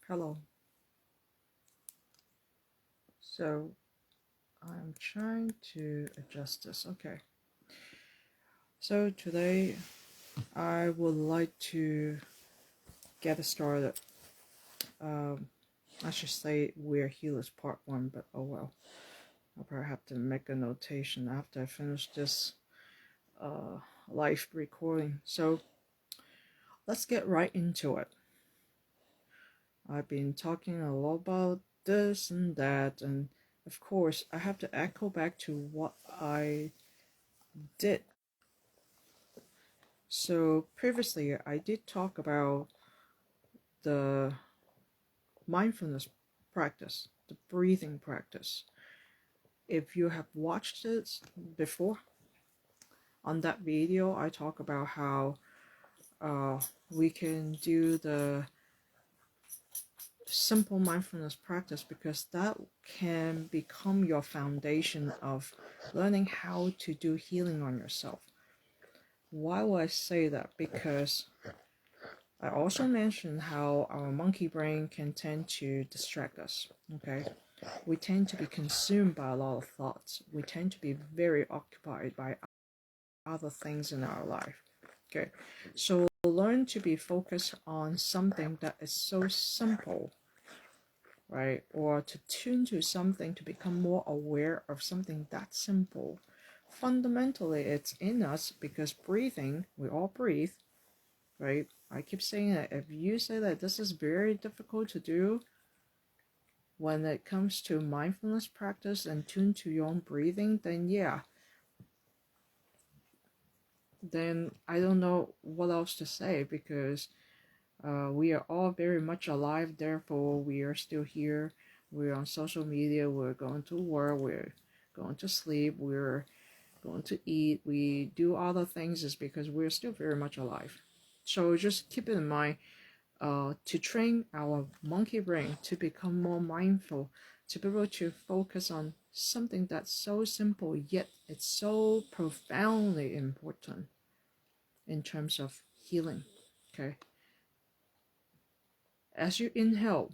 Hello. So I'm trying to adjust this. Okay. So today I would like to get started. Um, I should say we're healers part one, but oh well. I'll probably have to make a notation after I finish this live recording. So let's get right into it. I've been talking a lot about this and that, and of course I have to echo back to what I did. So previously I did talk about the mindfulness practice, the breathing practice. If you have watched it before, on that video I talk about how we can do the simple mindfulness practice because that can become your foundation of learning how to do healing on yourself. Why would I say that? Because I also mentioned how our monkey brain can tend to distract us. Okay, we tend to be consumed by a lot of thoughts. We tend to be very occupied by other things in our life. Okay, so learn to be focused on something that is so simple, right? Or to tune to something to become more aware of something that simple. Fundamentally, it's in us because breathing, we all breathe, right? I keep saying that if you say that this is very difficult to do, when it comes to mindfulness practice and tune to your own breathing, then yeah, then I don't know what else to say because we are all very much alive, therefore we are still here. We're on social media, we're going to work, we're going to sleep, we're going to eat, we do other things is because we're still very much alive. So just keep it in mind, to train our monkey brain to become more mindful, to be able to focus on something that's so simple yet it's so profoundly important in terms of healing. Okay, as you inhale,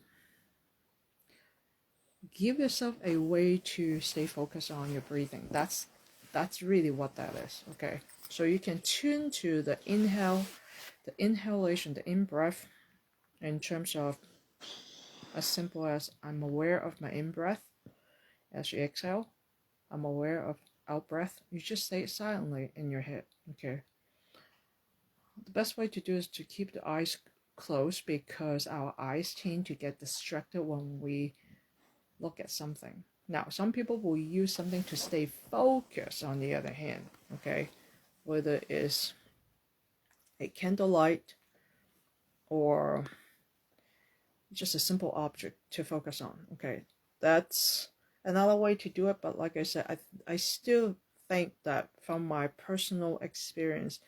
give yourself a way to stay focused on your breathing. That's really what that is. Okay, so you can tune to the inhale, the inhalation, the in breath, in terms of as simple as I'm aware of my in breath. As you exhale, I'm aware of out breath. You just say it silently in your head. Okay, the best way to do is to keep the eyes closed because our eyes tend to get distracted when we look at something. Now, some people will use something to stay focused, on the other hand, okay? Whether it's a candlelight or just a simple object to focus on, okay? That's another way to do it, but like I said, I still think that from my personal experience,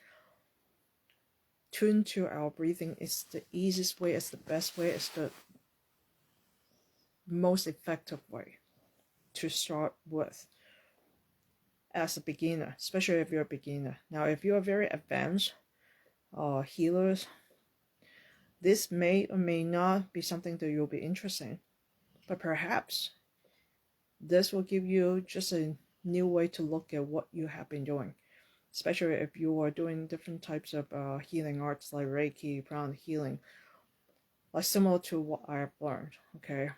tune to our breathing is the easiest way, it's the best way, it's the most effective way to start with as a beginner, especially if you're a beginner. Now, if you're very advanced healers, this may or may not be something that you'll be interested in, but perhaps this will give you just a new way to look at what you have been doing, especially if you are doing different types of healing arts like Reiki, prana healing, like similar to what I've learned. Okay,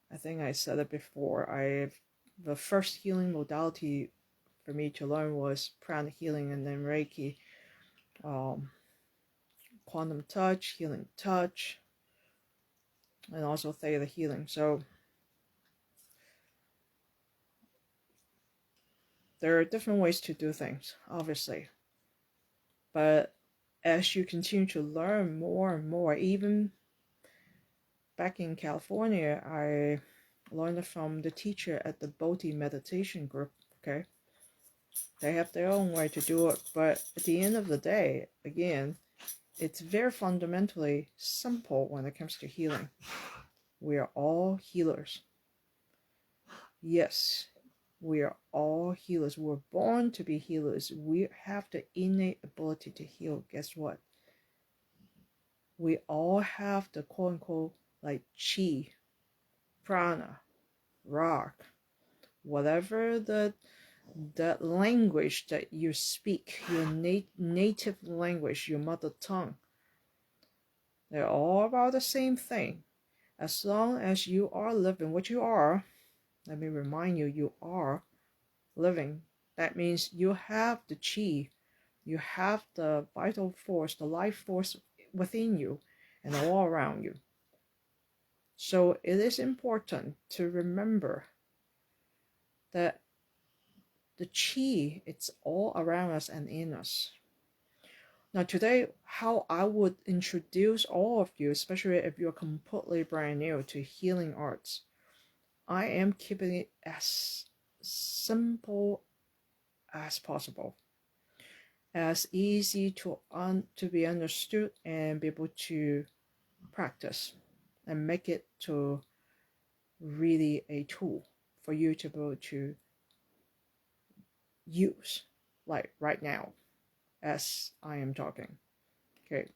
I think I said it before. The first healing modality for me to learn was prana healing and then Reiki, quantum touch, healing touch, and also theta healing. So there are different ways to do things, obviously. But as you continue to learn more and more, even back in California, I learned from the teacher at the Bodhi meditation group. Okay, they have their own way to do it, but at the end of the day, again, it's very fundamentally simple when it comes to healing. We are all healers. Yes, we are all healers. We're born to be healers. We have the innate ability to heal. Guess what? we all have the quote unquote like chi, prana, rock, whatever the language that you speak, your native language, your mother tongue. They're all about the same thing. As long as you are living what you are, let me remind you, you are living. That means you have the chi, you have the vital force, the life force within you and all around you. So it is important to remember that the chi, it's all around us and in us. Now today, how I would introduce all of you, especially if you're completely brand new to healing arts, I am keeping it as simple as possible, as easy to be understood and be able to practice and make it to really a tool for you to be able to use, like right now as I am talking. Okay,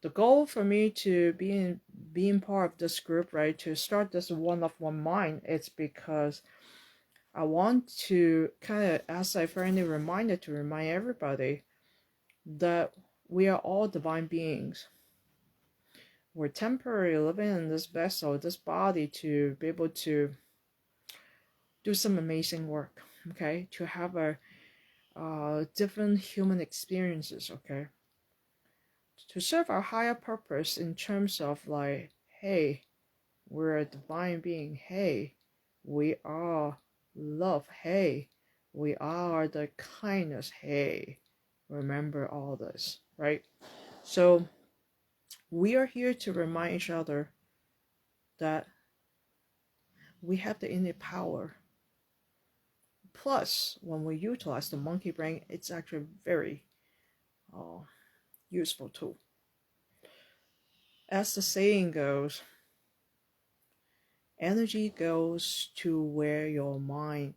the goal for me to being part of this group, right, to start this one of one mind, it's because I want to kind of, as a friendly reminder, to remind everybody that we are all divine beings. We're temporarily living in this vessel, this body, to be able to do some amazing work, okay, to have a different human experiences, okay, to serve our higher purpose in terms of like, hey, we're a divine being, hey, we are love, hey, we are the kindness, hey, remember all this, right? So we are here to remind each other that we have the innate power. Plus, when we utilize the monkey brain, it's actually very useful tool. As the saying goes, energy goes to where your mind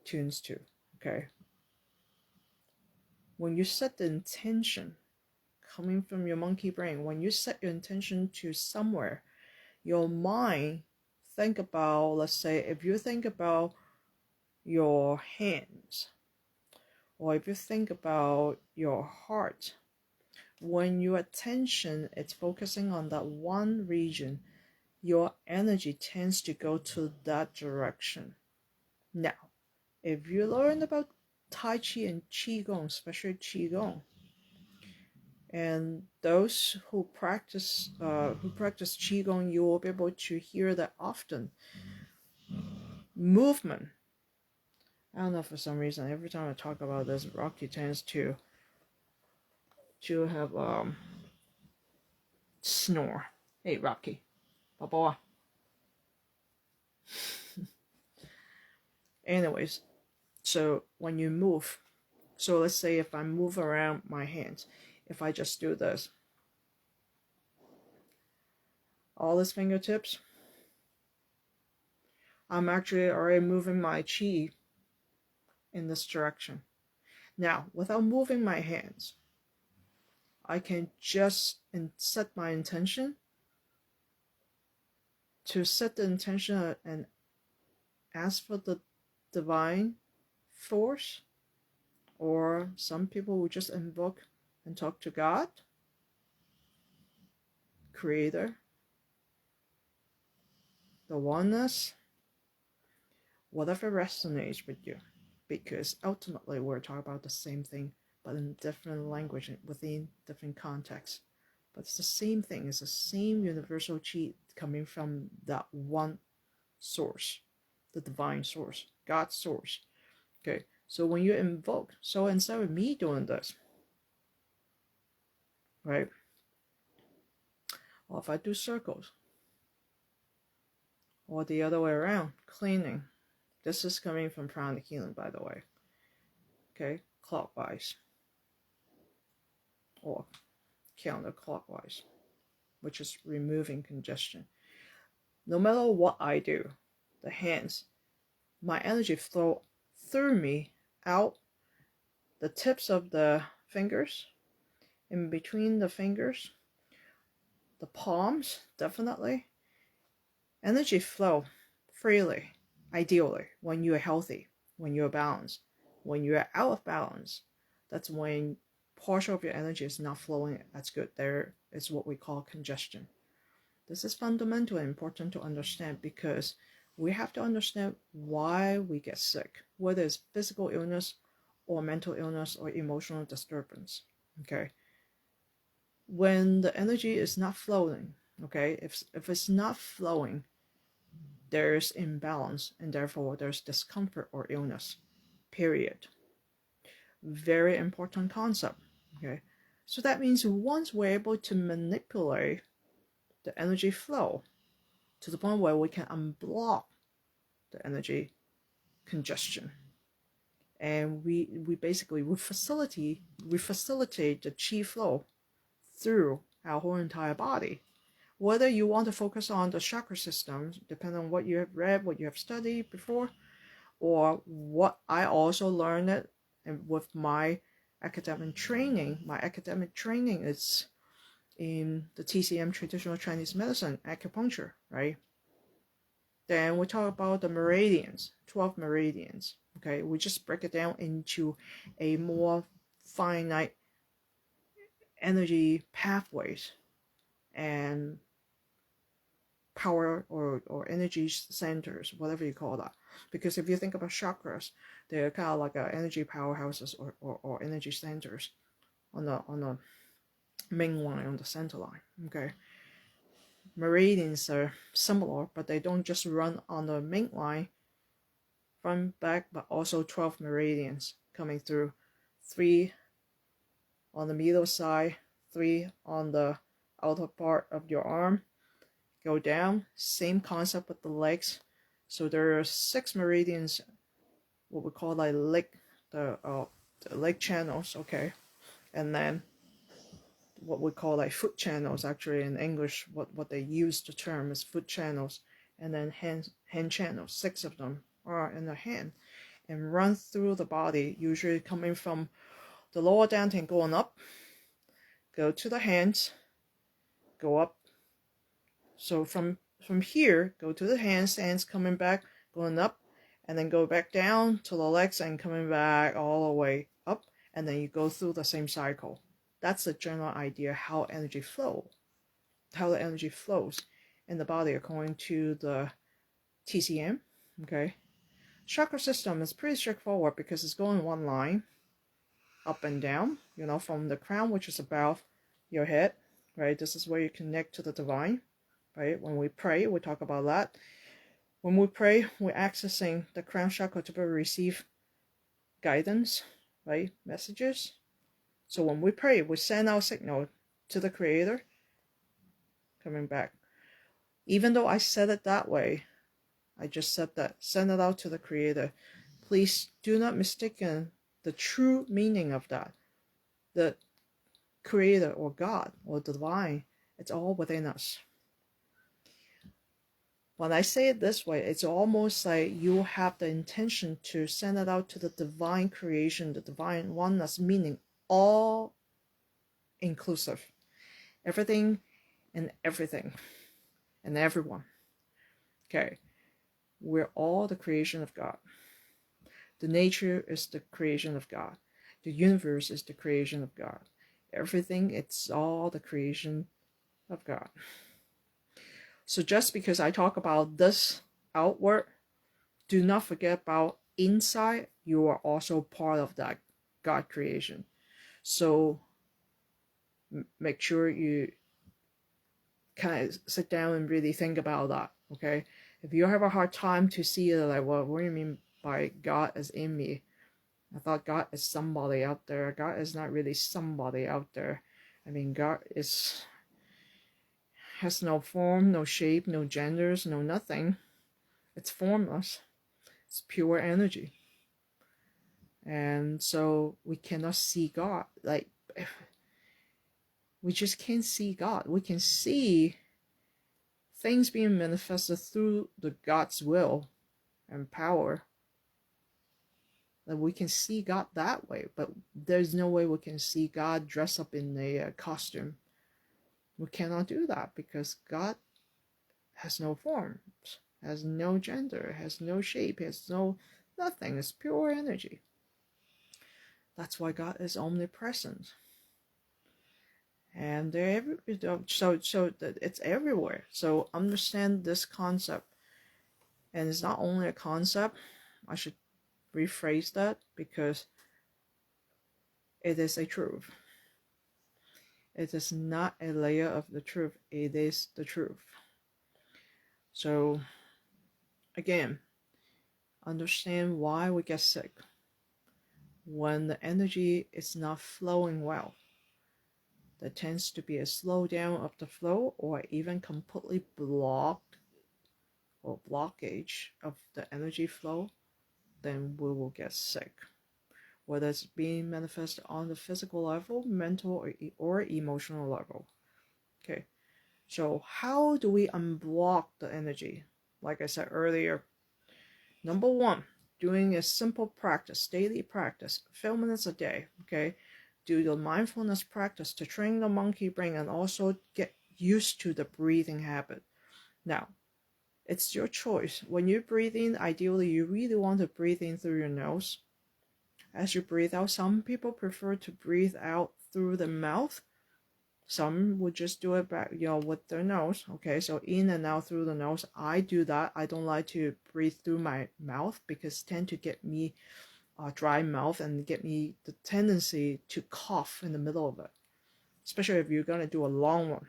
tunes to, okay? When you set the intention coming from your monkey brain, when you set your intention to somewhere, your mind think about, let's say, if you think about your hands, or if you think about your heart, when your attention is focusing on that one region, your energy tends to go to that direction. Now, if you learn about Tai Chi and Qigong, especially Qigong, and those who practice Qigong, you will be able to hear that often. Movement. I don't know, for some reason, every time I talk about this, Rocky tends to have snore. Hey, Rocky, Papa. Anyways, so when you move, so let's say if I move around my hands, if I just do this, all these fingertips, I'm actually already moving my chi in this direction. Now, without moving my hands, I can just set my intention, to set the intention and ask for the divine force, or some people will just invoke and talk to God, Creator, the oneness, whatever resonates with you, because ultimately we're talking about the same thing, but in different language and within different contexts. But it's the same thing, it's the same universal chi coming from that one source, the divine source, God's source. Okay, so when you invoke, so instead of me doing this, right, or if I do circles, or the other way around, cleaning, this is coming from pranic healing, by the way, okay, clockwise, or counterclockwise, which is removing congestion. No matter what I do, the hands, my energy flow through me, out the tips of the fingers, in between the fingers, the palms, definitely. Energy flow freely, ideally, when you're healthy, when you're balanced. When you're out of balance, that's when portion of your energy is not flowing as good. There is what we call congestion. This is fundamentally important to understand because we have to understand why we get sick, whether it's physical illness or mental illness or emotional disturbance. Okay. When the energy is not flowing, okay, if it's not flowing, there's imbalance and therefore there's discomfort or illness. Period. Very important concept. Okay. So that means once we're able to manipulate the energy flow to the point where we can unblock the energy congestion, and we basically facilitate the chi flow through our whole entire body. Whether you want to focus on the chakra systems, depending on what you have read, what you have studied before, or what I also learned it, and with my academic training. My academic training is in the TCM, traditional Chinese medicine, acupuncture, right? Then we talk about the meridians, 12 meridians. Okay, we just break it down into a more finite energy pathways and power or energy centers, whatever you call that. Because if you think about chakras, they're kind of like energy powerhouses or energy centers on the main line, on the center line. Okay. Meridians are similar, but they don't just run on the main line front back, but also 12 meridians coming through, 3 on the middle side, 3 on the outer part of your arm, go down. Same concept with the legs. So there are 6 meridians, what we call like the leg channels, okay, and then what we call like foot channels. Actually, in English, what they use the term is foot channels, and then hand channels. 6 of them are in the hand and run through the body, usually coming from the lower dantian going up, go to the hands, go up. So from here, go to the hands coming back, going up, and then go back down to the legs and coming back all the way up, and then you go through the same cycle. That's the general idea how the energy flows in the body according to the TCM. Okay. Chakra system is pretty straightforward because it's going one line up and down, from the crown, which is above your head, right? This is where you connect to the divine, right? When we pray, we talk about that. When we pray, we're accessing the crown chakra to receive guidance, right? Messages. So when we pray, we send our signal to the Creator, coming back. Even though I said it that way, I just said that, send it out to the Creator. Please do not mistaken the true meaning of that. The Creator or God or the divine, it's all within us. When I say it this way, it's almost like you have the intention to send it out to the divine creation, the divine oneness, meaning all inclusive. Everything and everything and everyone. Okay. We're all the creation of God. The nature is the creation of God. The universe is the creation of God. Everything, it's all the creation of God. So just because I talk about this outward, do not forget about inside. You are also part of that God creation. So make sure you kind of sit down and really think about that. Okay. If you have a hard time to see it, like, well, what do you mean by God is in me? I thought God is somebody out there. God is not really somebody out there. I mean, God has no form, no shape, no genders, no nothing. It's formless. It's pure energy. And so we cannot see God. Like, we just can't see God. We can see things being manifested through the God's will and power. That we can see God that way, but there's no way we can see God dressed up in a costume. We cannot do that because God has no forms, has no gender, has no shape, has no nothing. It's pure energy. That's why God is omnipresent. And so it's everywhere. So understand this concept. And it's not only a concept, I should rephrase that, because it is a truth. It is not a layer of the truth, it is the truth. So again, understand why we get sick. When the energy is not flowing well, there tends to be a slowdown of the flow, or even completely blocked or blockage of the energy flow, then we will get sick. Whether it's being manifested on the physical level, mental, or emotional level. Okay, so how do we unblock the energy? Like I said earlier, number one, doing a simple practice, daily practice, a few minutes a day, okay? Do the mindfulness practice to train the monkey brain and also get used to the breathing habit. Now, it's your choice. When you breathe in, ideally, you really want to breathe in through your nose. As you breathe out, some people prefer to breathe out through the mouth. Some would just do it back, with their nose. Okay, so in and out through the nose. I do that. I don't like to breathe through my mouth because it tend to get me dry mouth and get me the tendency to cough in the middle of it. Especially if you're gonna do a long one.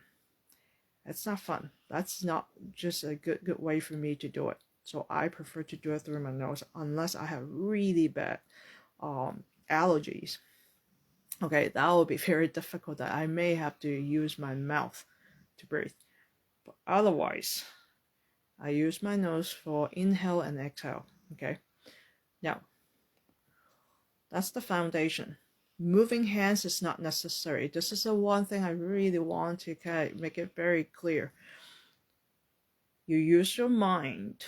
It's not fun. That's not just a good way for me to do it. So I prefer to do it through my nose unless I have really bad allergies. Okay, that will be very difficult. That I may have to use my mouth to breathe. But otherwise, I use my nose for inhale and exhale. Okay, now that's the foundation. Moving hands is not necessary. This is the one thing I really want to kind of make it very clear. You use your mind.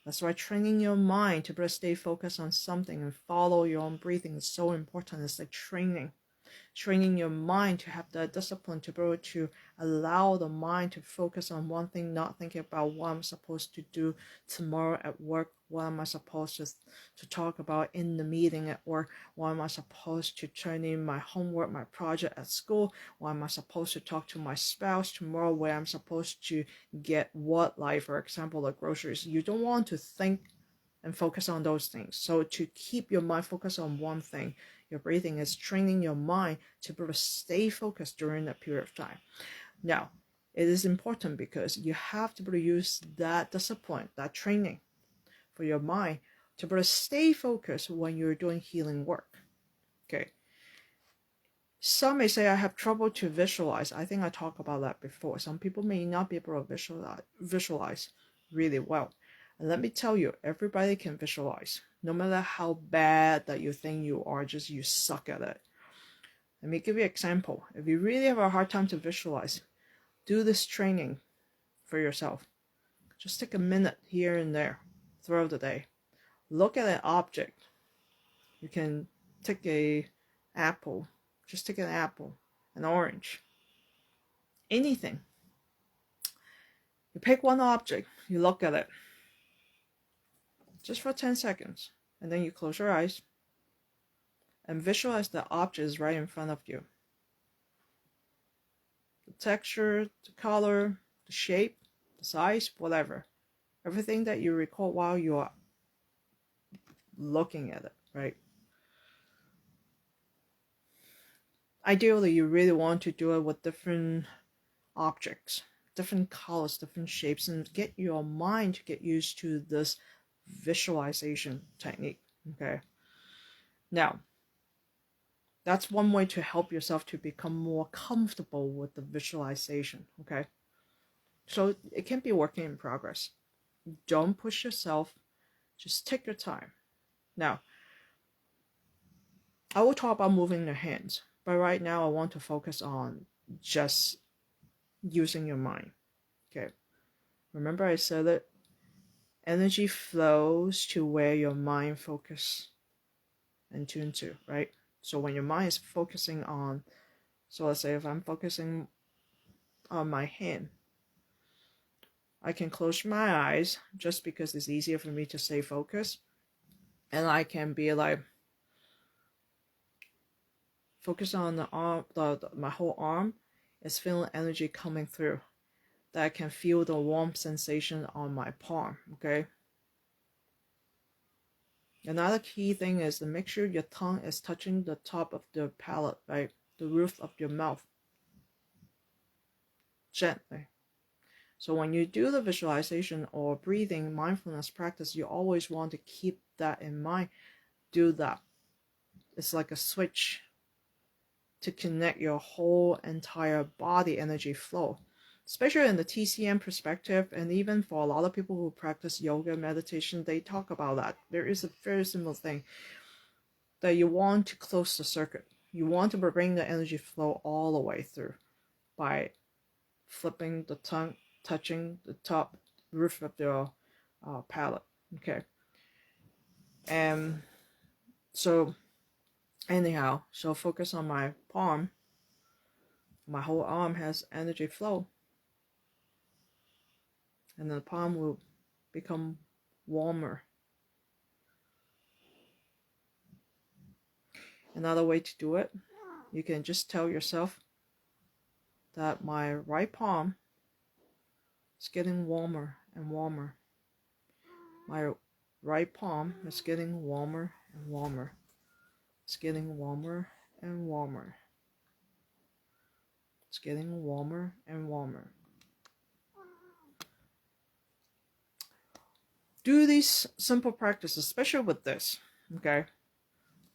That's why training your mind to stay focused on something and follow your own breathing is so important. It's like training your mind to have the discipline to be able to allow the mind to focus on one thing, not thinking about what I'm supposed to do tomorrow at work, what am I supposed to talk about in the meeting at work, what am I supposed to turn in my homework, my project at school, what am I supposed to talk to my spouse tomorrow, where I'm supposed to get what, like for example, the groceries. You don't want to think and focus on those things. So to keep your mind focused on one thing, your breathing is training your mind to be able to stay focused during that period of time. Now, it is important because you have to be able to use that discipline, that training for your mind to be able to stay focused when you're doing healing work. Okay. Some may say I have trouble to visualize. I think I talked about that before. Some people may not be able to visualize really well. And let me tell you, everybody can visualize. No matter how bad that you think you are, just you suck at it. Let me give you an example. If you really have a hard time to visualize, do this training for yourself. Just take a minute here and there throughout the day. Look at an object. You can take an apple. Just take an apple, an orange, anything. You pick one object, you look at it just for 10 seconds, and then you close your eyes and visualize the object is right in front of you. The texture, the color, the shape, the size, whatever. Everything that you recall while you are looking at it, right? Ideally, you really want to do it with different objects, different colors, different shapes, and get your mind to get used to this visualization technique. Okay, now that's one way to help yourself to become more comfortable with the visualization. Okay, so it can be working in progress. Don't push yourself, just take your time. Now I will talk about moving your hands, but right now I want to focus on just using your mind. Okay, remember I said that energy flows to where your mind focus and tune to, right? So when your mind is focusing on, so let's say if I'm focusing on my hand. I can close my eyes just because it's easier for me to stay focused. And I can be like, focus on the arm, my whole arm is feeling energy coming through. That I can feel the warm sensation on my palm, okay? Another key thing is to make sure your tongue is touching the top of the palate, right? The roof of your mouth. Gently. So when you do the visualization or breathing mindfulness practice, you always want to keep that in mind. Do that. It's like a switch to connect your whole entire body energy flow. Especially in the TCM perspective, and even for a lot of people who practice yoga meditation, they talk about that. There is a very simple thing that you want to close the circuit. You want to bring the energy flow all the way through by flipping the tongue, touching the top roof of your palate. Okay. And so anyhow, so focus on my palm. My whole arm has energy flow. And the palm will become warmer. Another way to do it, you can just tell yourself that my right palm is getting warmer and warmer. My right palm is getting warmer and warmer. It's getting warmer and warmer. It's getting warmer and warmer. Do these simple practices, especially with this, okay?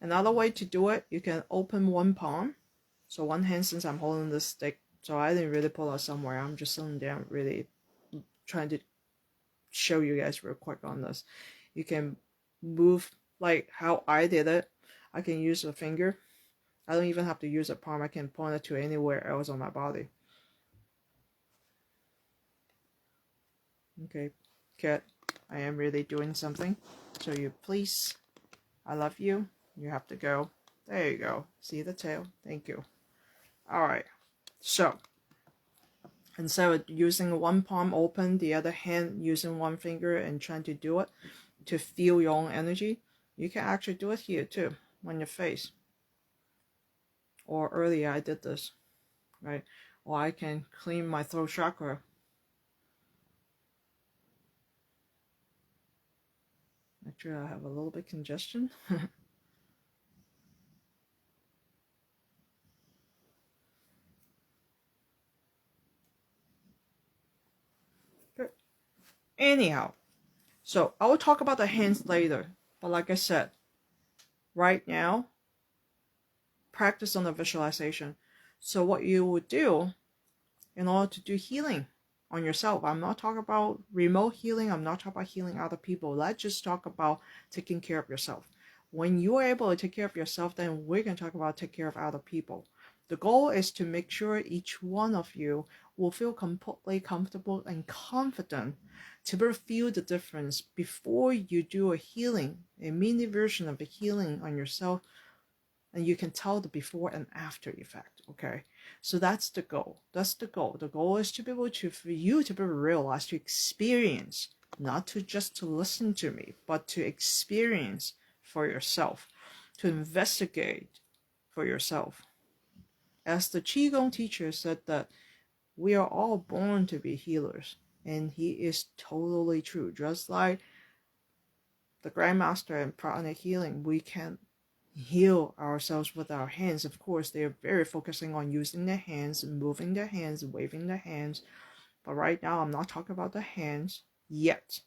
Another way to do it, you can open one palm. So one hand, since I'm holding this stick, so I didn't really pull out somewhere. I'm just sitting down, really trying to show you guys real quick on this. You can move like how I did it. I can use a finger. I don't even have to use a palm. I can point it to anywhere else on my body. Okay, cat, I am really doing something. So you please, I love you. You have to go. There you go. See the tail? Thank you. Alright, so instead of using one palm open, the other hand using one finger and trying to do it to feel your own energy, you can actually do it here too, on your face. Or earlier I did this, right? Or I can clean my throat chakra. Actually, I have a little bit congestion. Good. Anyhow, so I will talk about the hands later. But like I said, right now, practice on the visualization. So what you would do in order to do healing on yourself, I'm not talking about remote healing, I'm not talking about healing other people. Let's just talk about taking care of yourself. When you are able to take care of yourself, then we're going to talk about take care of other people. The goal is to make sure each one of you will feel completely comfortable and confident to be able to feel the difference before you do a healing, a mini version of the healing on yourself, and you can tell the before and after effect. Okay, so that's the goal. That's the goal. The goal is to be able to, for you to be able to realize, to experience, not to just to listen to me, but to experience for yourself, to investigate for yourself. As the Qigong teacher said, that we are all born to be healers, and he is totally true. Just like the Grandmaster and Pranic healing, we can heal ourselves with our hands. Of course, they are very focusing on using their hands, moving their hands, waving their hands. But right now, I'm not talking about the hands yet.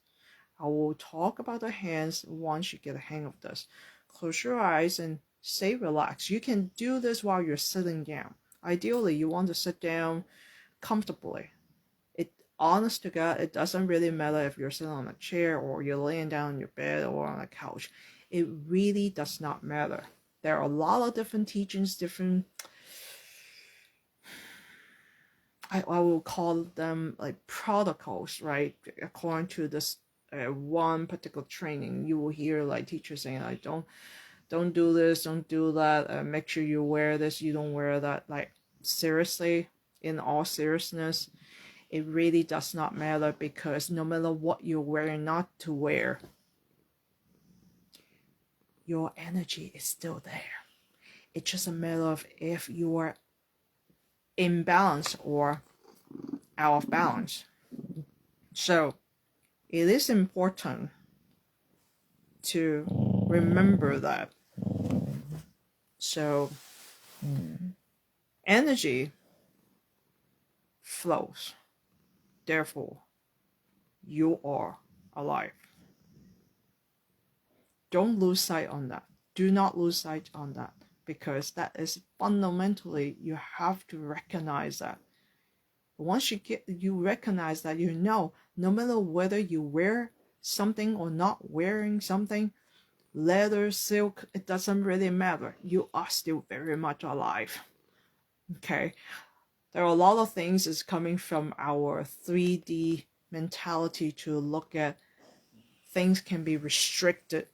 I will talk about the hands once you get a hang of this. Close your eyes and stay relaxed. You can do this while you're sitting down. Ideally, you want to sit down comfortably. Honest to God, it doesn't really matter if you're sitting on a chair or you're laying down in your bed or on a couch. It really does not matter. There are a lot of different teachings, different, I will call them like protocols, right? According to this one particular training, you will hear like teachers saying, like, don't do this, don't do that, make sure you wear this, you don't wear that. Like, seriously, in all seriousness, it really does not matter, because no matter what you're wearing, not to wear, your energy is still there. It's just a matter of if you are in balance or out of balance. So it is important to remember that. So energy flows. Therefore, you are alive. Don't lose sight on that. Do not lose sight on that, because that is fundamentally, you have to recognize that. Once you recognize that, you know, no matter whether you wear something or not wearing something, leather, silk, it doesn't really matter. You are still very much alive. Okay? There are a lot of things is coming from our 3D mentality to look at things can be restricted,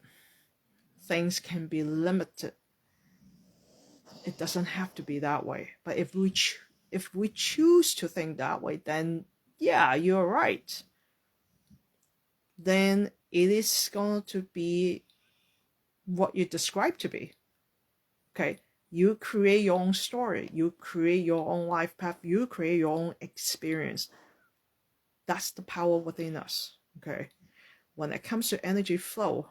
things can be limited. It doesn't have to be that way. But if we choose to think that way, then yeah, you're right. Then it is going to be what you describe to be. Okay? You create your own story. You create your own life path. You create your own experience. That's the power within us. Okay? When it comes to energy flow,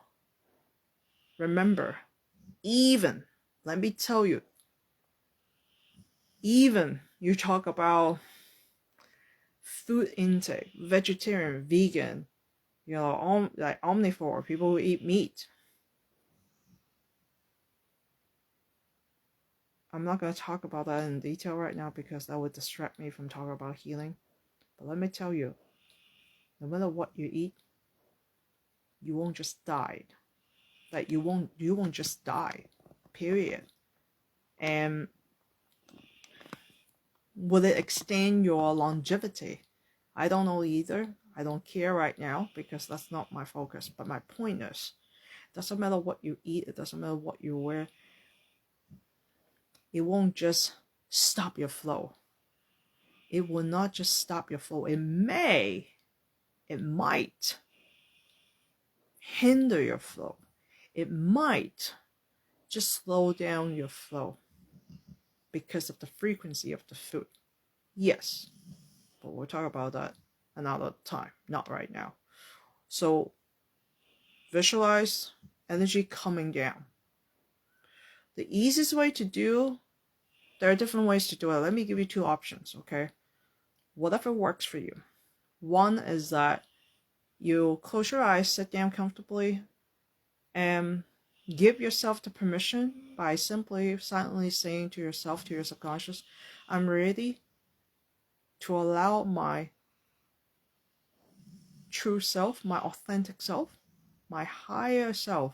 remember, let me tell you, even you talk about food intake, vegetarian, vegan, like omnivore, people who eat meat. I'm not going to talk about that in detail right now, because that would distract me from talking about healing. But let me tell you, no matter what you eat, you won't just die. Like you won't just die, period. And will it extend your longevity? I don't know either. I don't care right now, because that's not my focus. But my point is, it doesn't matter what you eat, it doesn't matter what you wear, it won't just stop your flow. It will not just stop your flow. It might hinder your flow. It might just slow down your flow because of the frequency of the food. Yes, but we'll talk about that another time, not right now. So visualize energy coming down. The easiest way to do, there are different ways to do it. Let me give you two options, okay? Whatever works for you. One is that you close your eyes, sit down comfortably, and give yourself the permission by simply silently saying to yourself, to your subconscious, I'm ready to allow my true self, my authentic self, my higher self,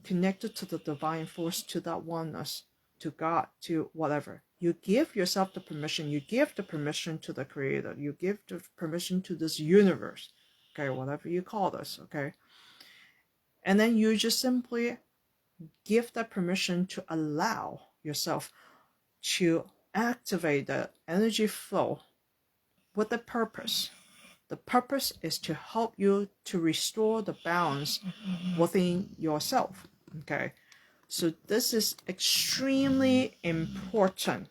connected to the divine force, to that oneness, to God, to whatever. You give yourself the permission. You give the permission to the creator. You give the permission to this universe. Okay, whatever you call this, okay? And then you just simply give that permission to allow yourself to activate the energy flow with a purpose. The purpose is to help you to restore the balance within yourself. Okay, so this is extremely important.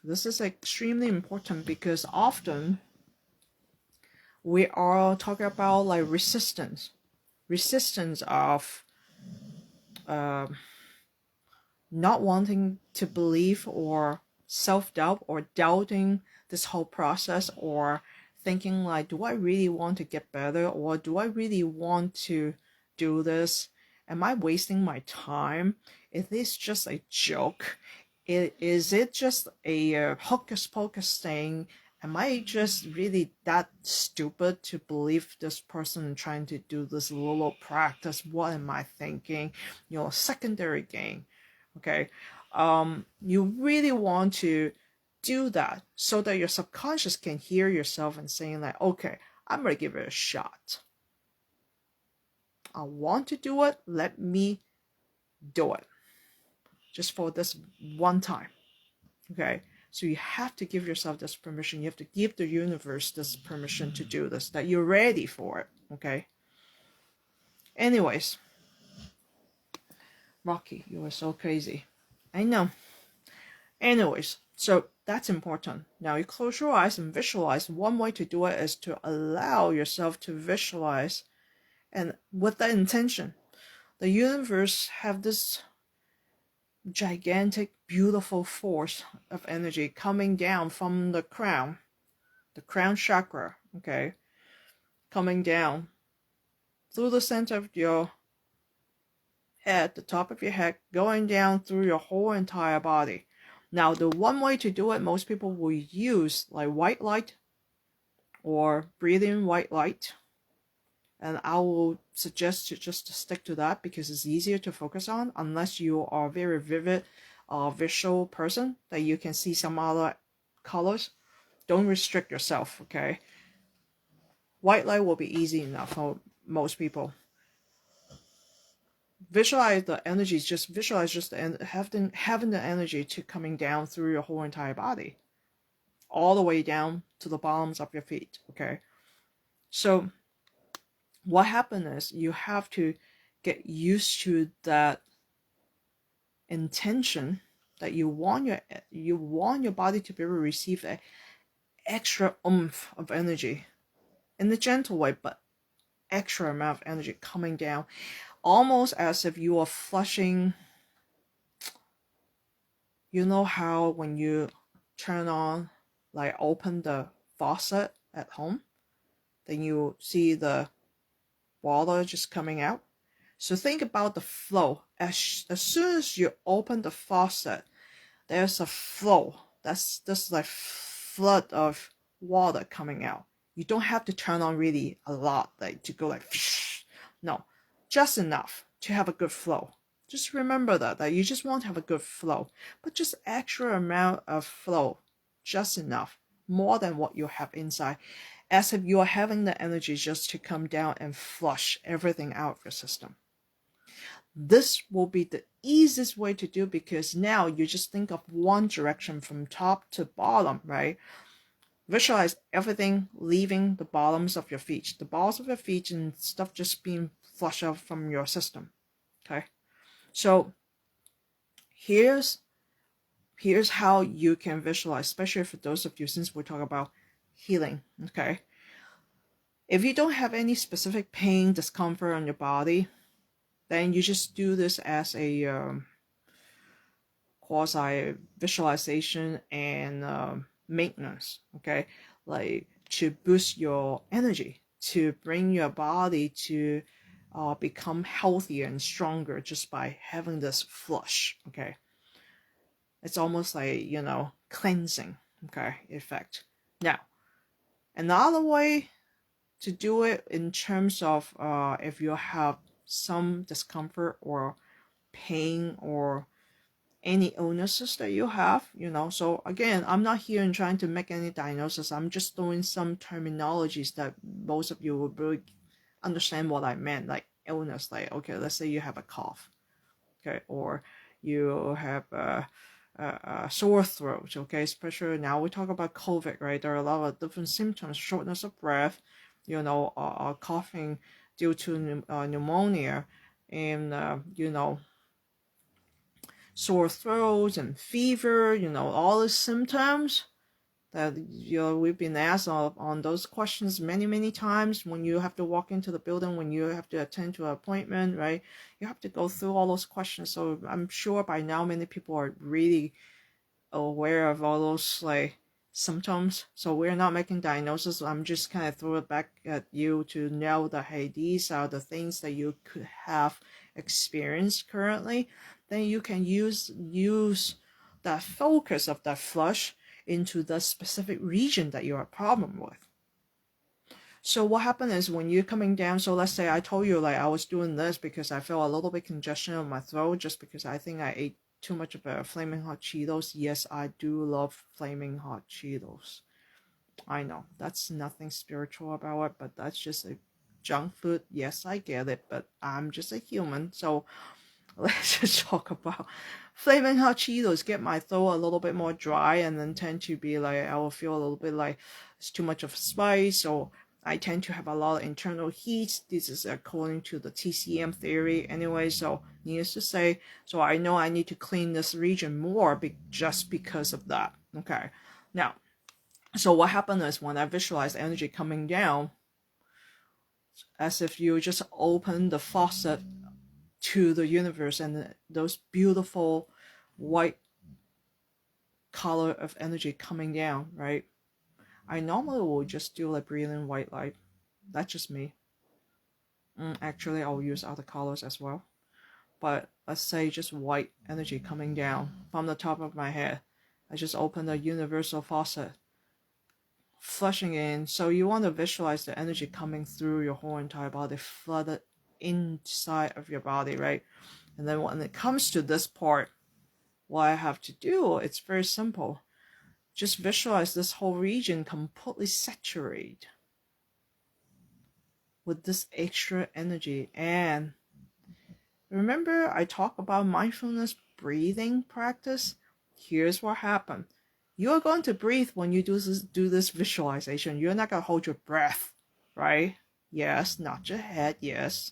This is extremely important because often we are talking about like resistance of not wanting to believe, or self-doubt, or doubting this whole process, or thinking like, do I really want to get better, or do I really want to do this? Am I wasting my time? Is this just a joke? Is it just a hocus pocus thing? Am I just really that stupid to believe this person trying to do this little practice? What am I thinking? Secondary gain. Okay, you really want to do that so that your subconscious can hear yourself and saying like, okay, I'm gonna give it a shot. I want to do it. Let me do it just for this one time. Okay, So you have to give yourself this permission. You have to give the universe this permission to do this, that you're ready for it, okay? Anyways, Rocky, you are so crazy. I know. Anyways, so that's important. Now you close your eyes and visualize. One way to do it is to allow yourself to visualize, and with the intention. The universe have this gigantic, beautiful force of energy coming down from the crown chakra, okay, coming down through the center of your head, the top of your head, going down through your whole entire body. Now, the one way to do it, most people will use like white light or breathe in white light. And I will suggest to just stick to that because it's easier to focus on, unless you are a very vivid visual person that you can see some other colors. Don't restrict yourself, okay? White light will be easy enough for most people. Visualize the energies, just visualize just having the energy to coming down through your whole entire body, all the way down to the bottoms of your feet, okay? So what happened is you have to get used to that intention that you want your body to be able to receive an extra oomph of energy in a gentle way, but extra amount of energy coming down, almost as if you are flushing. You know how when you turn on, like open the faucet at home, then you see the water just coming out? So think about the flow. As soon as you open the faucet, there's a flow. That's like flood of water coming out. You don't have to turn on really a lot, like to go like, no, just enough to have a good flow. Just remember that you just want to have a good flow, but just extra amount of flow, just enough, more than what you have inside, as if you are having the energy just to come down and flush everything out of your system. This will be the easiest way to do, because now you just think of one direction from top to bottom, right? Visualize everything leaving the bottoms of your feet, the balls of your feet, and stuff just being flushed out from your system, okay? So here's how you can visualize, especially for those of you, since we're talking about healing, okay? If you don't have any specific pain, discomfort on your body, then you just do this as a quasi visualization and maintenance, okay? Like to boost your energy, to bring your body to become healthier and stronger just by having this flush, okay? It's almost like, cleansing, okay, effect. Now, another way to do it in terms of if you have some discomfort or pain or any illnesses that you have, so again, I'm not here and trying to make any diagnosis. I'm just doing some terminologies that most of you will really understand what I meant, like illness, like, okay, let's say you have a cough, okay, or you have a sore throat, okay, especially now we talk about COVID, right? There are a lot of different symptoms: shortness of breath, coughing due to pneumonia, and sore throats and fever, all the symptoms that we've been asked on those questions many times. When you have to walk into the building, when you have to attend to an appointment, right, you have to go through all those questions. So I'm sure by now many people are really aware of all those like symptoms. So we're not making diagnosis. I'm just kind of throw it back at you to know that, hey, these are the things that you could have experienced currently. Then you can use that focus of that flush into the specific region that you have a problem with. So what happened is when you're coming down, so let's say I told you like I was doing this because I felt a little bit congestion on my throat, just because I think I ate too much of a flaming hot Cheetos. Yes, I do love flaming hot Cheetos. I know that's nothing spiritual about it, but that's just a junk food. Yes, I get it, but I'm just a human. So let's just talk about flaming hot Cheetos. Get my throat a little bit more dry, and then tend to be like, I will feel a little bit like it's too much of spice, or I tend to have a lot of internal heat. This is according to the TCM theory anyway, so needless to say, so I know I need to clean this region more just because of that. Okay, now, so what happened is when I visualize energy coming down, as if you just open the faucet to the universe, and those beautiful white color of energy coming down, right? I normally will just do like brilliant white light. That's just me. Actually, I'll use other colors as well. But let's say just white energy coming down from the top of my head. I just open the universal faucet, flushing in. So you want to visualize the energy coming through your whole entire body, flooded inside of your body, right? And then when it comes to this part, what I have to do, it's very simple. Just visualize this whole region completely saturated with this extra energy. And remember, I talk about mindfulness breathing practice? Here's what happened. You are going to breathe when you do this visualization. You're not going to hold your breath, right? Yes, not your head, yes.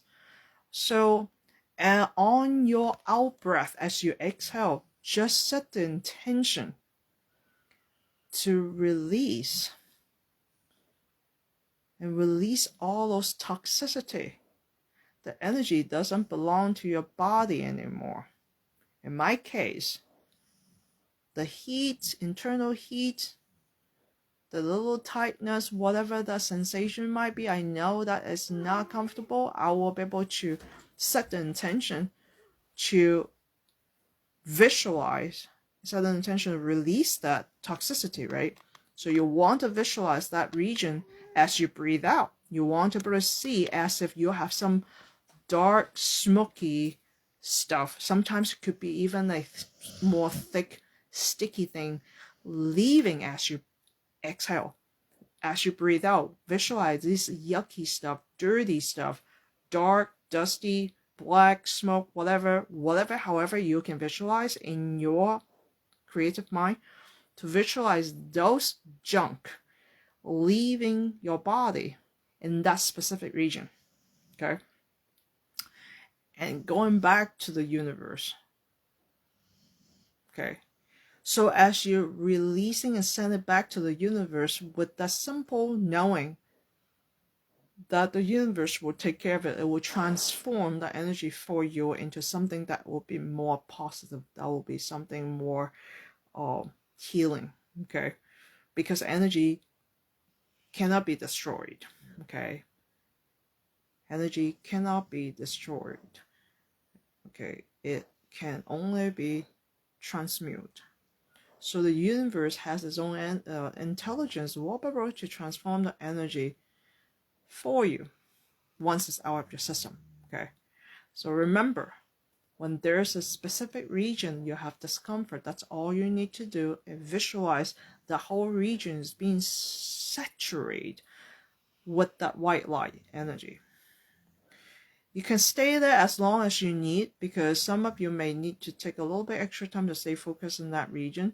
So, and on your out breath, as you exhale, just set the intention to release all those toxicity. The energy doesn't belong to your body anymore. In my case, the heat, internal heat, the little tightness, whatever the sensation might be, I know that it's not comfortable. I will be able to set the intention to visualize, set the intention to release that toxicity, right? So you want to visualize that region as you breathe out. You want to be able to see as if you have some dark, smoky stuff. Sometimes it could be even a more thick, sticky thing leaving as you exhale. As you breathe out, visualize this yucky stuff, dirty stuff, dark, dusty, black, smoke, whatever, however you can visualize in your creative mind, to visualize those junk leaving your body in that specific region. Okay? And going back to the universe. Okay? So as you're releasing and sending it back to the universe with that simple knowing that the universe will take care of it, it will transform the energy for you into something that will be more positive, that will be something more healing, okay? Because energy cannot be destroyed, okay? Energy cannot be destroyed, okay? It can only be transmuted. So the universe has its own intelligence, will be able to transform the energy for you once it's out of your system, okay? So remember, when there's a specific region you have discomfort, that's all you need to do, and visualize the whole region is being saturated with that white light energy. You can stay there as long as you need, because some of you may need to take a little bit extra time to stay focused in that region.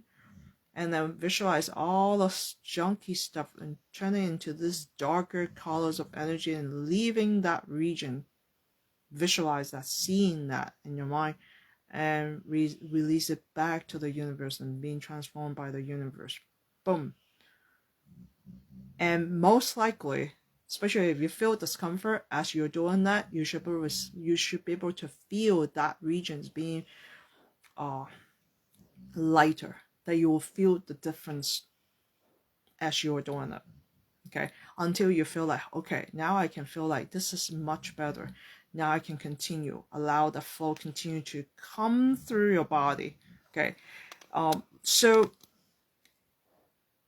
And then visualize all the junky stuff and turn it into this darker colors of energy and leaving that region. Visualize that, seeing that in your mind, and release it back to the universe and being transformed by the universe. Boom. And most likely, especially if you feel discomfort as you're doing that, you should be able to feel that regions being lighter, that you will feel the difference as you're doing it. Okay, until you feel like, okay, now I can feel like this is much better. Now I can continue, allow the flow continue to come through your body. Okay, so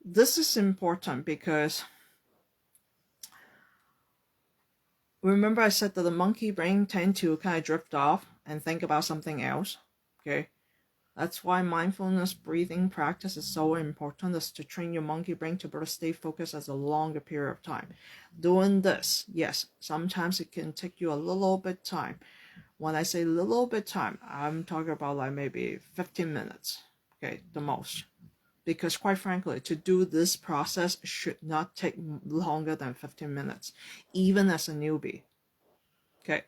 this is important because remember I said that the monkey brain tend to kind of drift off and think about something else. Okay, that's why mindfulness breathing practice is so important, is to train your monkey brain to be able to stay focused as a longer period of time. Doing this, yes, sometimes it can take you a little bit time. When I say a little bit time, I'm talking about like maybe 15 minutes, okay, the most. Because quite frankly, to do this process should not take longer than 15 minutes, even as a newbie, okay?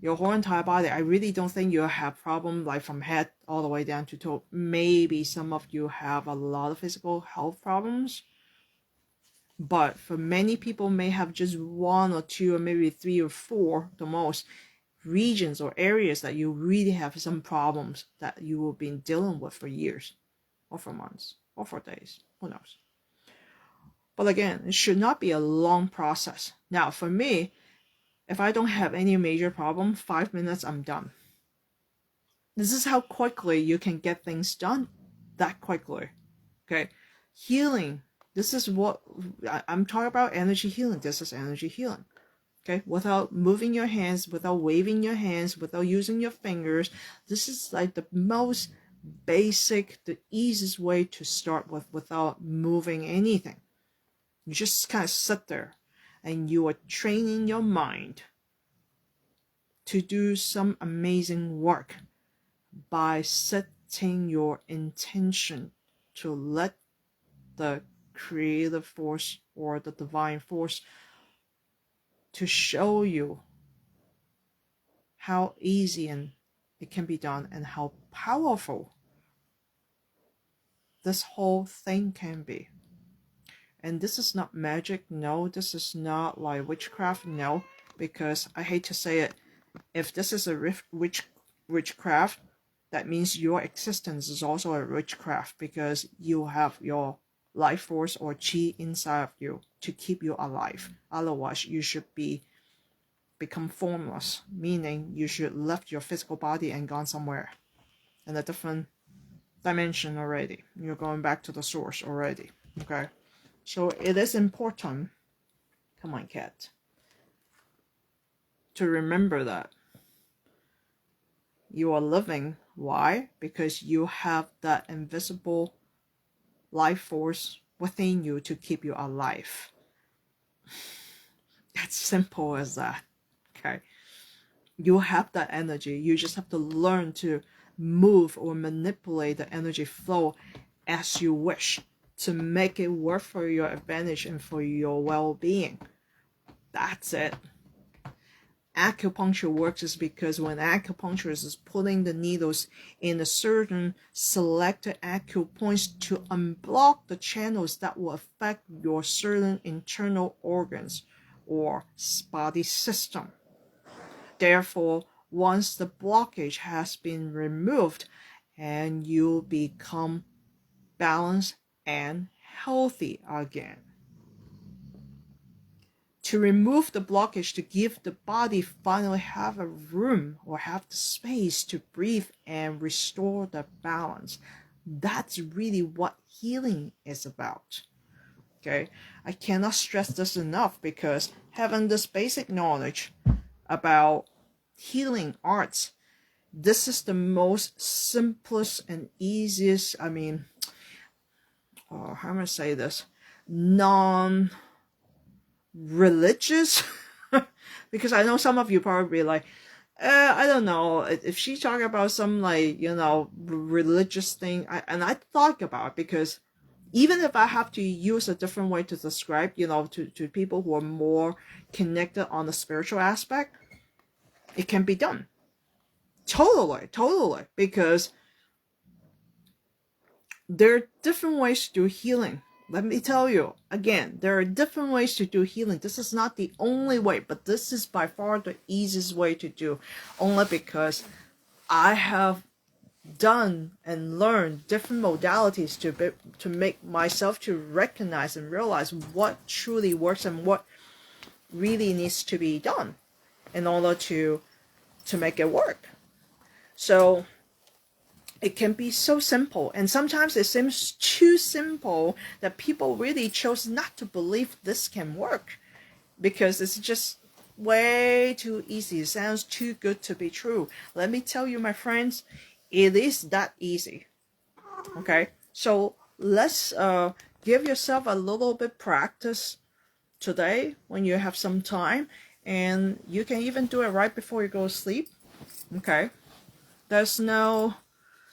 Your whole entire body, I really don't think you have problem like from head all the way down to toe. Maybe some of you have a lot of physical health problems, but for many people may have just one or two or maybe three or four the most regions or areas that you really have some problems that you will be dealing with for years or for months or for days, who knows. But again, it should not be a long process. Now for me, if I don't have any major problem, 5 minutes, I'm done. This is how quickly you can get things done, that quickly. Okay, healing, this is what I'm talking about. Energy healing, this is energy healing. Okay, without moving your hands, without waving your hands, without using your fingers. This is like the most basic, the easiest way to start with without moving anything. You just kind of sit there and you are training your mind to do some amazing work by setting your intention to let the creative force or the divine force to show you how easy and it can be done and how powerful this whole thing can be. And this is not magic, no. This is not like witchcraft, no. Because I hate to say it, if this is a witchcraft, that means your existence is also a witchcraft, because you have your life force or chi inside of you to keep you alive. Otherwise, you should become formless, meaning you should left your physical body and gone somewhere in a different dimension already. You're going back to the source already, okay? So it is important, come on cat, to remember that you are living. Why? Because you have that invisible life force within you to keep you alive. It's simple as that, okay? You have that energy. You just have to learn to move or manipulate the energy flow as you wish to make it work for your advantage and for your well-being. That's it. Acupuncture works is because when acupuncturist is putting the needles in a certain selected acupoints to unblock the channels that will affect your certain internal organs or body system. Therefore, once the blockage has been removed and you become balanced and healthy again. To remove the blockage, to give the body finally have a room or have the space to breathe and restore the balance. That's really what healing is about. Okay, I cannot stress this enough, because having this basic knowledge about healing arts, this is the most simplest and easiest, how am I going to say this, non-religious because I know some of you probably like, I don't know if she's talking about some like, religious thing. I thought about it, because even if I have to use a different way to describe, to people who are more connected on the spiritual aspect, it can be done. Totally, because there are different ways to do healing. Let me tell you, again, there are different ways to do healing. This is not the only way, but this is by far the easiest way to do, only because I have done and learned different modalities to make myself to recognize and realize what truly works and what really needs to be done in order to make it work. So it can be so simple, and sometimes it seems too simple that people really chose not to believe this can work, because it's just way too easy. It sounds too good to be true. Let me tell you, my friends, it is that easy. Okay, so let's give yourself a little bit practice today when you have some time, and you can even do it right before you go to sleep. Okay, there's no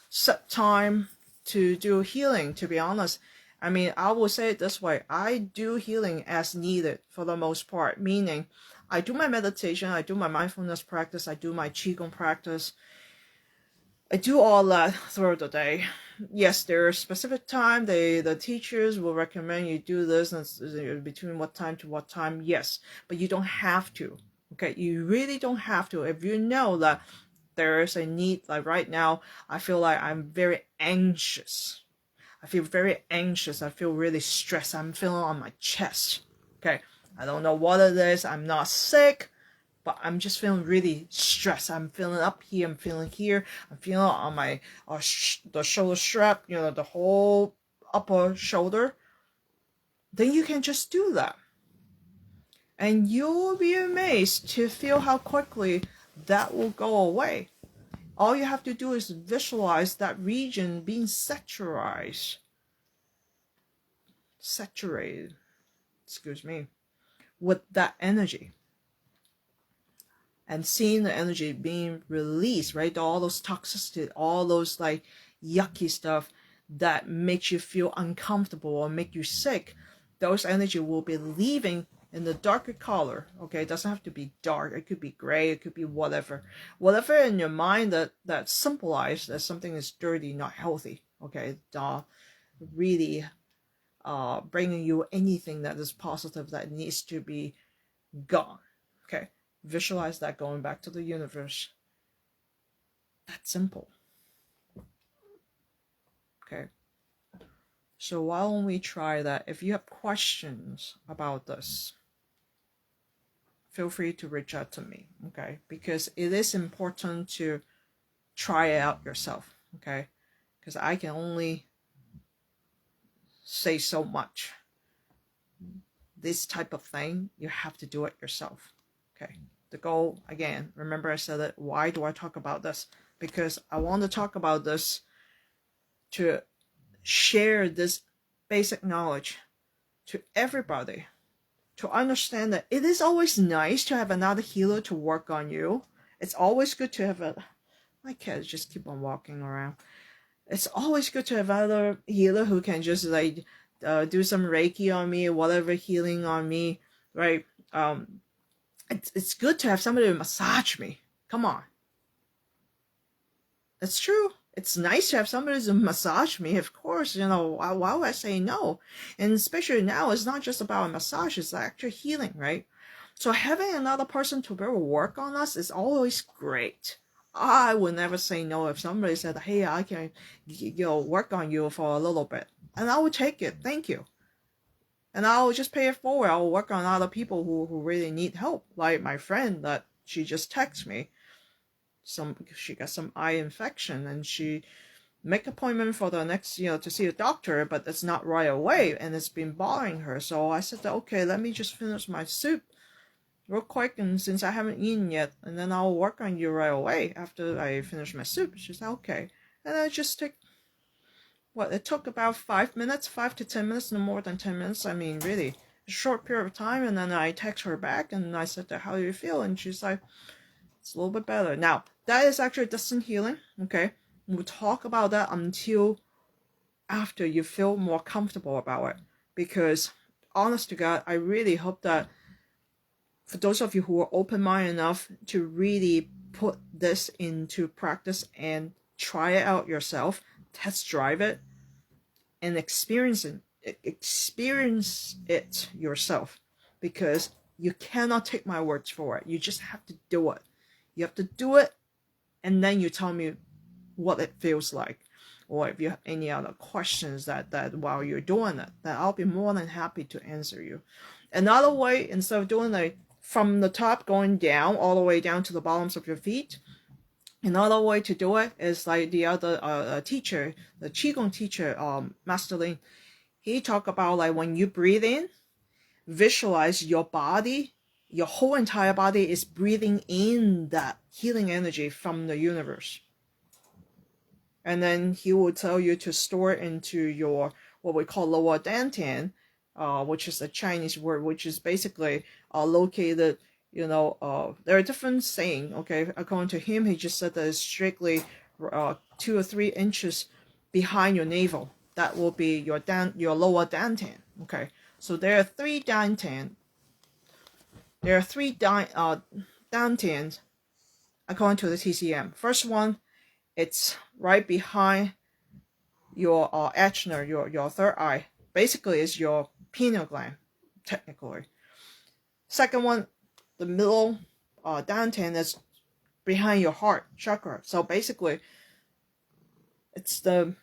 set time to do healing, to be honest. I mean, I will say it this way. I do healing as needed for the most part, meaning I do my meditation, I do my mindfulness practice, I do my Qigong practice. I do all that throughout the day. Yes, there are specific time. The teachers will recommend you do this and between what time to what time. Yes, but you don't have to. Okay, you really don't have to. If you know that there is a need, like right now, I feel like I'm very anxious. I feel very anxious. I feel really stressed. I'm feeling on my chest. Okay, I don't know what it is. I'm not sick, but I'm just feeling really stressed. I'm feeling up here. I'm feeling here. I'm feeling on my the shoulder strap. You know, the whole upper shoulder. Then you can just do that, and you'll be amazed to feel how quickly that will go away. All you have to do is visualize that region being saturated, excuse me, with that energy, and seeing the energy being released, right? All those toxicity, all those like yucky stuff that makes you feel uncomfortable or make you sick, those energy will be leaving in the darker color. Okay, it doesn't have to be dark. It could be gray. It could be whatever in your mind that symbolize that something is dirty, not healthy. Okay, really bringing you anything that is positive that needs to be gone. Okay, visualize that going back to the universe. That's simple. Okay, so why don't we try that? If you have questions about this, feel free to reach out to me. Okay, because it is important to try it out yourself. Okay, because I can only say so much. This type of thing, you have to do it yourself. Okay, the goal, again, remember I said it, why do I talk about this? Because I want to talk about this to share this basic knowledge to everybody, to understand that it is always nice to have another healer to work on you. It's always good to have my cats just keep on walking around. It's always good to have another healer who can just like do some Reiki on me, whatever healing on me, right? It's good to have somebody to massage me. Come on. It's true. It's nice to have somebody to massage me, of course. You know, why would I say no? And especially now, it's not just about a massage, it's actually healing, right? So having another person to be able to work on us is always great. I would never say no if somebody said, hey, I can, work on you for a little bit. And I would take it. Thank you. And I'll just pay it forward. I'll work on other people who really need help. Like my friend that she just texted me. She got some eye infection and she make appointment for the next, to see a doctor, but it's not right away and it's been bothering her. So I said, okay, let me just finish my soup real quick, and since I haven't eaten yet, and then I'll work on you right away after I finish my soup. She said, okay. And I just took, it took about 5 minutes, 5 to 10 minutes, no more than 10 minutes. I mean, really, a short period of time. And then I text her back and I said, how do you feel? And she's like, it's a little bit better. Now, that is actually distant healing, okay? We'll talk about that until after you feel more comfortable about it. Because, honest to God, I really hope that for those of you who are open-minded enough to really put this into practice and try it out yourself, test drive it, and experience it yourself. Because you cannot take my words for it. You just have to do it. You have to do it, and then you tell me what it feels like. Or if you have any other questions that while you're doing it, then I'll be more than happy to answer you. Another way, instead of doing like from the top going down all the way down to the bottoms of your feet, another way to do it is like the other teacher, the Qigong teacher, Master Lin, he talked about like when you breathe in, visualize your body, your whole entire body is breathing in that healing energy from the universe. And then he will tell you to store it into your, what we call lower dantian, which is a Chinese word, which is basically located you know, there are different saying. Okay, according to him, he just said that it's strictly 2 or 3 inches behind your navel. That will be your lower dantian. Okay, so there are 3 dantian. There are 3 dantians according to the TCM. First one, it's right behind your Achner, your third eye. Basically, is your pineal gland, technically. Second one, the middle dantian is behind your heart chakra. So basically, it's the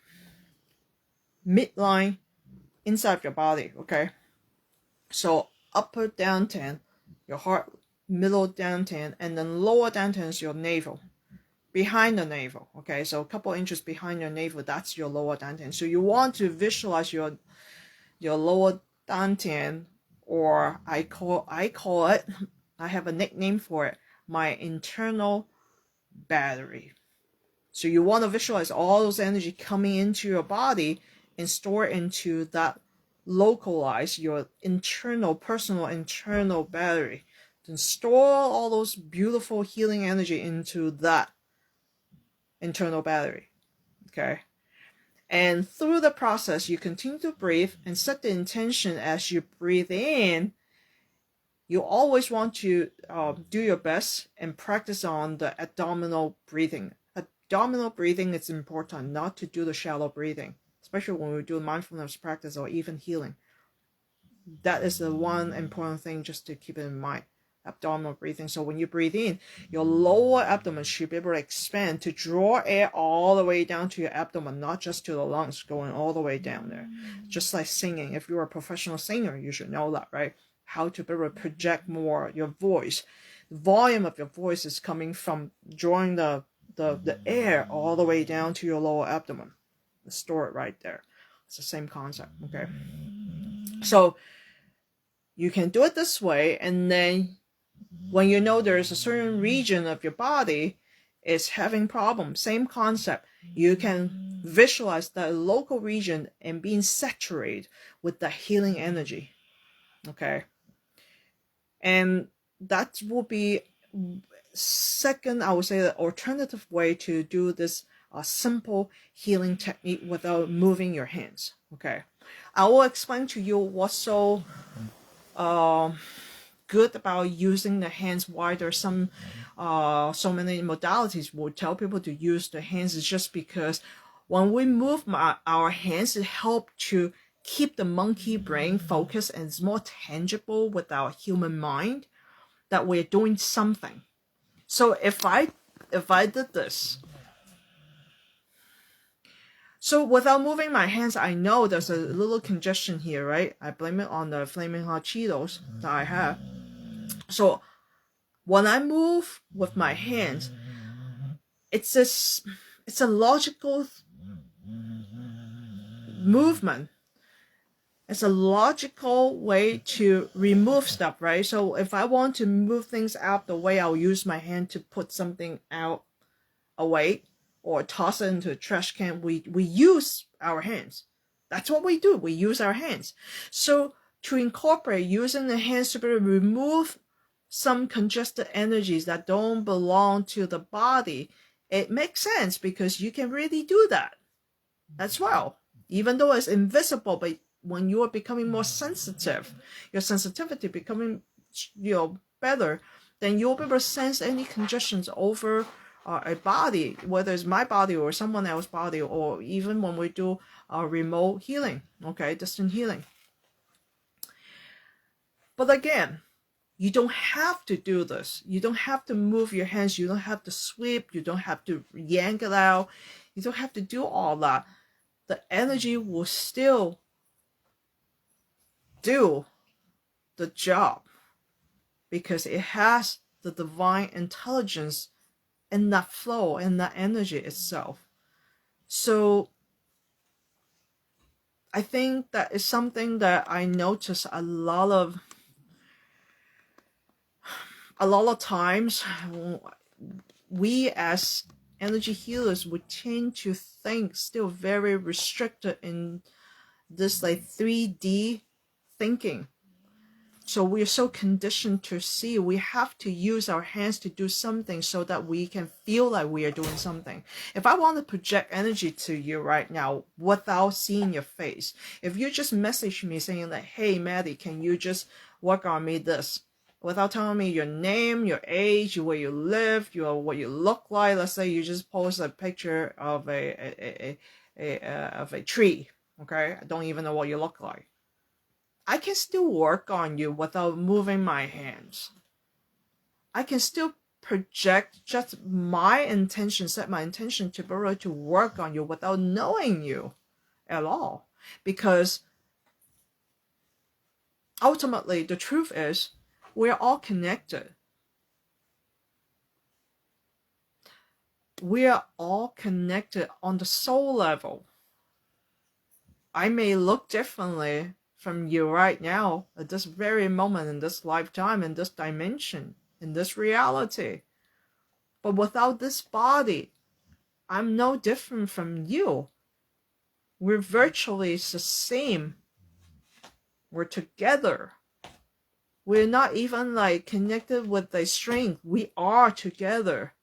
midline inside of your body. Okay, so upper dantian, your heart, middle dantian, and then lower dantian is your navel. Behind the navel. Okay, so a couple inches behind your navel, that's your lower dantian. So you want to visualize your lower dantian, or I call it, I have a nickname for it, my internal battery. So you want to visualize all those energy coming into your body and store into that, localize your personal internal battery. Then store all those beautiful healing energy into that internal battery. Okay, and through the process, you continue to breathe and set the intention. As you breathe in, you always want to do your best and practice on the abdominal breathing. Abdominal breathing is important, not to do the shallow breathing, especially when we do mindfulness practice or even healing. That is the one important thing just to keep in mind. Abdominal breathing. So when you breathe in, your lower abdomen should be able to expand to draw air all the way down to your abdomen, not just to the lungs, going all the way down there. Just like singing. If you're a professional singer, you should know that, right? How to be able to project more your voice. The volume of your voice is coming from drawing the air all the way down to your lower abdomen. Store it right there. It's the same concept, okay? So you can do it this way, and then when you know there's a certain region of your body is having problems, same concept, you can visualize that local region and being saturated with the healing energy. Okay, and that will be second, I would say, the alternative way to do this simple healing technique without moving your hands. Okay, I will explain to you what's so good about using the hands, why there's some so many modalities will tell people to use the hands, is just because when we move our hands, it helps to keep the monkey brain focused, and it's more tangible with our human mind that we're doing something. So if I did this, so without moving my hands, I know there's a little congestion here, right? I blame it on the flaming hot Cheetos that I have. So when I move with my hands, it's a logical movement. It's a logical way to remove stuff, right? So if I want to move things out the way, I'll use my hand to put something out away or toss it into a trash can. We use our hands. That's what we do. We use our hands. So to incorporate using the hands to be able to remove some congested energies that don't belong to the body, it makes sense because you can really do that as well. Even though it's invisible, but when you are becoming more sensitive, your sensitivity becoming better, then you'll be able to sense any congestions over a body, whether it's my body or someone else's body, or even when we do remote healing, okay, distant healing. But again, you don't have to do this. You don't have to move your hands. You don't have to sweep. You don't have to yank it out. You don't have to do all that. The energy will still do the job because it has the divine intelligence in that flow, in that energy itself. So I think that is something that I notice a lot of times. We as energy healers would tend to think still very restricted in this like 3D thinking. So we're so conditioned to see we have to use our hands to do something so that we can feel like we are doing something. If I want to project energy to you right now without seeing your face, if you just message me saying like, hey Maddie, can you just work on me this, without telling me your name, your age, where you live, what you look like. Let's say you just post a picture of of a tree. Okay, I don't even know what you look like. I can still work on you without moving my hands. I can still project just my intention, set my intention to be able to work on you without knowing you at all. Because ultimately, the truth is, we're all connected. We are all connected on the soul level. I may look differently from you right now at this very moment, in this lifetime, in this dimension, in this reality. But without this body, I'm no different from you. We're virtually the same. We're together. We're not even like connected with a string. We are together.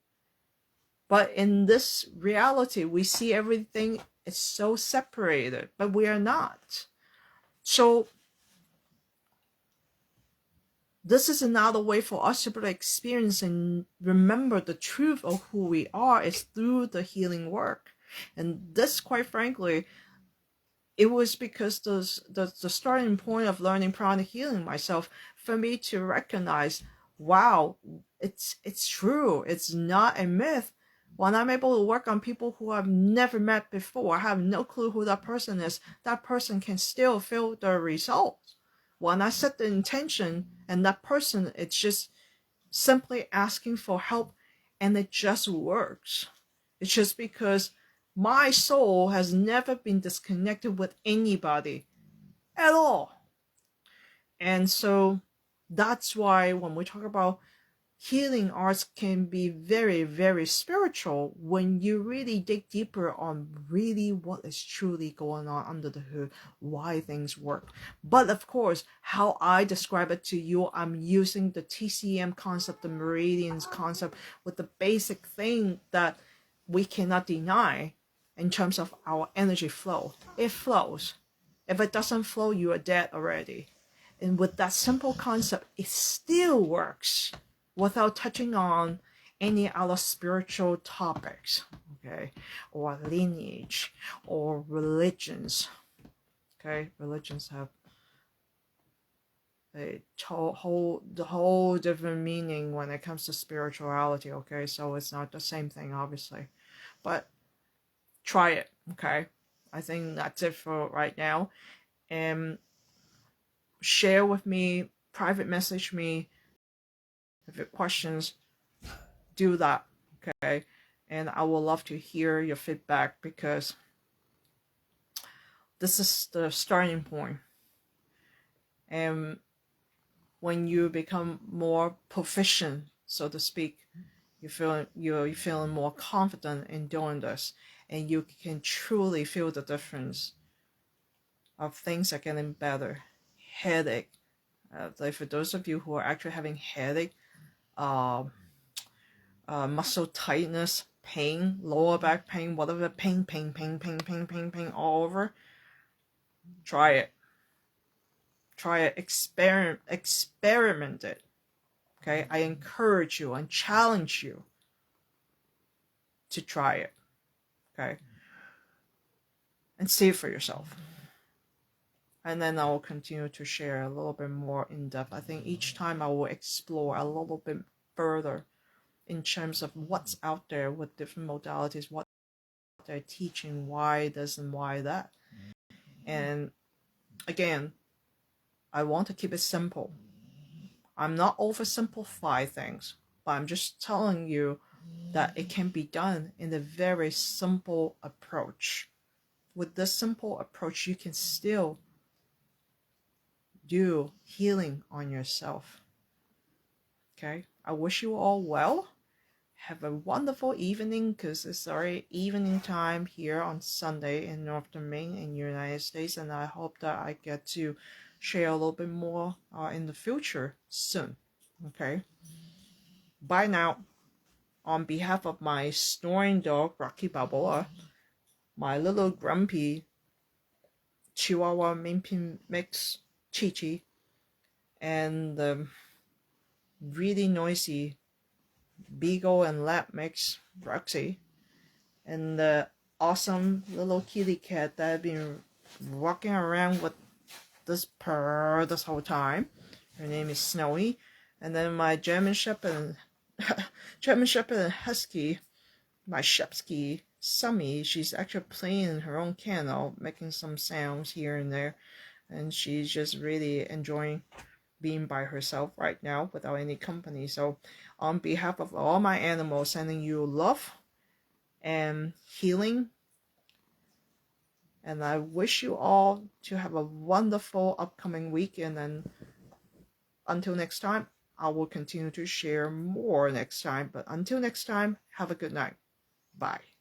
But in this reality, we see everything is so separated, but we are not. So this is another way for us to experience and remember the truth of who we are is through the healing work. And this, quite frankly, it was because the starting point of learning prana healing myself for me to recognize, wow, it's true. It's not a myth. When I'm able to work on people who I've never met before, I have no clue who that person is, that person can still feel the results. When I set the intention and that person, it's just simply asking for help and it just works. It's just because my soul has never been disconnected with anybody at all. And so that's why when we talk about healing arts can be very, very spiritual when you really dig deeper on really what is truly going on under the hood, why things work. But of course, how I describe it to you, I'm using the TCM concept, the meridians concept, with the basic thing that we cannot deny in terms of our energy flow. It flows. If it doesn't flow, you are dead already. And with that simple concept, it still works without touching on any other spiritual topics, okay, or lineage, or religions, okay. Religions have a whole different meaning when it comes to spirituality, okay, so it's not the same thing, obviously, but try it, okay. I think that's it for right now, and share with me, private message me if you have questions, do that, okay? And I would love to hear your feedback because this is the starting point. And when you become more proficient, so to speak, you're feeling more confident in doing this, and you can truly feel the difference of things are getting better. Headache, like for those of you who are actually having headache, muscle tightness, pain, lower back pain, whatever, pain all over, try it. Try it, experiment it, okay? I encourage you and challenge you to try it, okay? And see it for yourself. And then I will continue to share a little bit more in depth. I think each time I will explore a little bit further in terms of what's out there with different modalities, what they're teaching, why this and why that. And again, I want to keep it simple. I'm not oversimplify things, but I'm just telling you that it can be done in a very simple approach. With this simple approach, you can still do healing on yourself. Okay? I wish you all well. Have a wonderful evening, because it's already evening time here on Sunday in North Maine in the United States, and I hope that I get to share a little bit more in the future soon. Okay, bye now. On behalf of my snoring dog Rocky Balboa, my little grumpy Chihuahua Minpin mix Chi Chi, and the really noisy Beagle and Lab mix Roxy, and the awesome little kitty cat that I've been walking around with this purr this whole time. Her name is Snowy. And then my German Shepherd and Husky, my Shepsky, Summy. She's actually playing in her own kennel, making some sounds here and there. And she's just really enjoying being by herself right now without any company. So on behalf of all my animals, sending you love and healing. And I wish you all to have a wonderful upcoming weekend. And until next time, I will continue to share more next time. But until next time, have a good night. Bye.